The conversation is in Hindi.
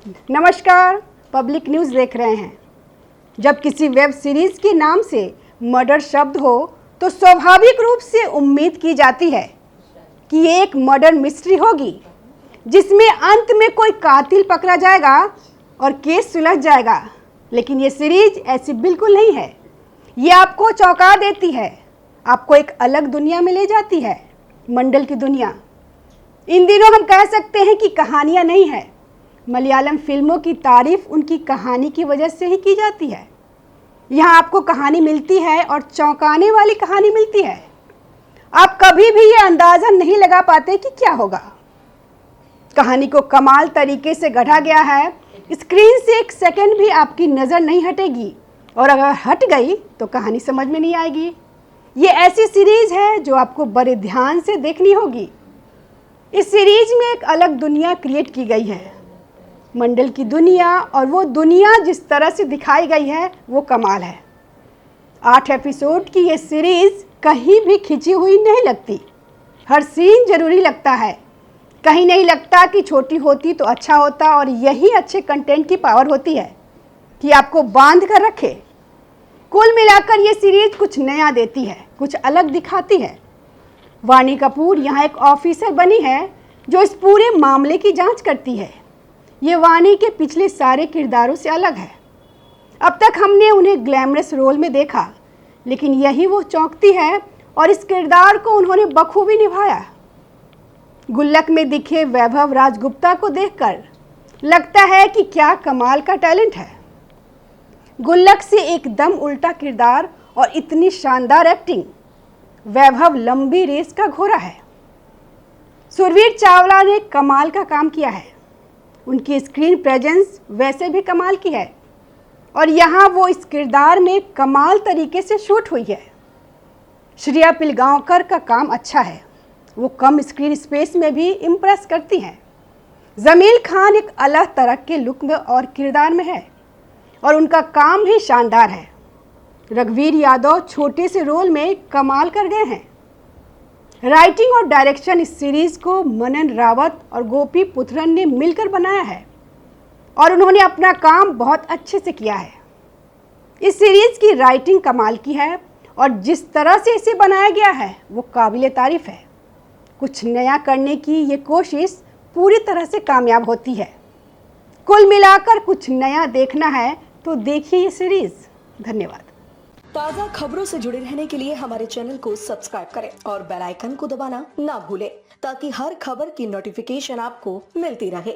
नमस्कार, पब्लिक न्यूज़ देख रहे हैं। जब किसी वेब सीरीज़ के नाम से मर्डर शब्द हो तो स्वाभाविक रूप से उम्मीद की जाती है कि ये एक मर्डर मिस्ट्री होगी जिसमें अंत में कोई कातिल पकड़ा जाएगा और केस सुलझ जाएगा। लेकिन ये सीरीज ऐसी बिल्कुल नहीं है। ये आपको चौंका देती है, आपको एक अलग दुनिया में ले जाती है, मंडल की दुनिया। इन दिनों हम कह सकते हैं कि कहानियाँ नहीं है, मलयालम फिल्मों की तारीफ उनकी कहानी की वजह से ही की जाती है। यहाँ आपको कहानी मिलती है और चौंकाने वाली कहानी मिलती है। आप कभी भी ये अंदाज़ा नहीं लगा पाते कि क्या होगा। कहानी को कमाल तरीके से गढ़ा गया है। स्क्रीन से एक सेकंड भी आपकी नज़र नहीं हटेगी और अगर हट गई तो कहानी समझ में नहीं आएगी। ये ऐसी सीरीज़ है जो आपको बड़े ध्यान से देखनी होगी। इस सीरीज में एक अलग दुनिया क्रिएट की गई है, मंडल की दुनिया, और वो दुनिया जिस तरह से दिखाई गई है वो कमाल है। 8 एपिसोड की ये सीरीज़ कहीं भी खिंची हुई नहीं लगती। हर सीन ज़रूरी लगता है। कहीं नहीं लगता कि छोटी होती तो अच्छा होता, और यही अच्छे कंटेंट की पावर होती है कि आपको बांध कर रखे। कुल मिलाकर ये सीरीज़ कुछ नया देती है, कुछ अलग दिखाती है। वाणी कपूर यहाँ एक ऑफिसर बनी है जो इस पूरे मामले की जांच करती है। ये वाणी के पिछले सारे किरदारों से अलग है। अब तक हमने उन्हें ग्लैमरस रोल में देखा, लेकिन यही वो चौंकती है और इस किरदार को उन्होंने बखूबी निभाया। गुल्लक में दिखे वैभव राजगुप्ता को देखकर लगता है कि क्या कमाल का टैलेंट है। गुल्लक से एकदम उल्टा किरदार और इतनी शानदार एक्टिंग। वैभव लंबी रेस का घोड़ा है। सुरवीर चावला ने कमाल का काम किया है। उनकी स्क्रीन प्रेजेंस वैसे भी कमाल की है और यहाँ वो इस किरदार में कमाल तरीके से शूट हुई है। श्रेया पिलगांवकर का काम अच्छा है, वो कम स्क्रीन स्पेस में भी इम्प्रेस करती हैं। जमील खान एक अलग तरह के लुक में और किरदार में है और उनका काम भी शानदार है। रघुवीर यादव छोटे से रोल में कमाल कर गए हैं। राइटिंग और डायरेक्शन इस सीरीज़ को मनन रावत और गोपी पुथरन ने मिलकर बनाया है और उन्होंने अपना काम बहुत अच्छे से किया है। इस सीरीज़ की राइटिंग कमाल की है और जिस तरह से इसे बनाया गया है वो काबिले तारीफ़ है। कुछ नया करने की ये कोशिश पूरी तरह से कामयाब होती है। कुल मिलाकर कुछ नया देखना है तो देखिए ये सीरीज़। धन्यवाद। ताज़ा खबरों से जुड़े रहने के लिए हमारे चैनल को सब्सक्राइब करें और बेल आइकन को दबाना ना भूलें ताकि हर खबर की नोटिफिकेशन आपको मिलती रहे।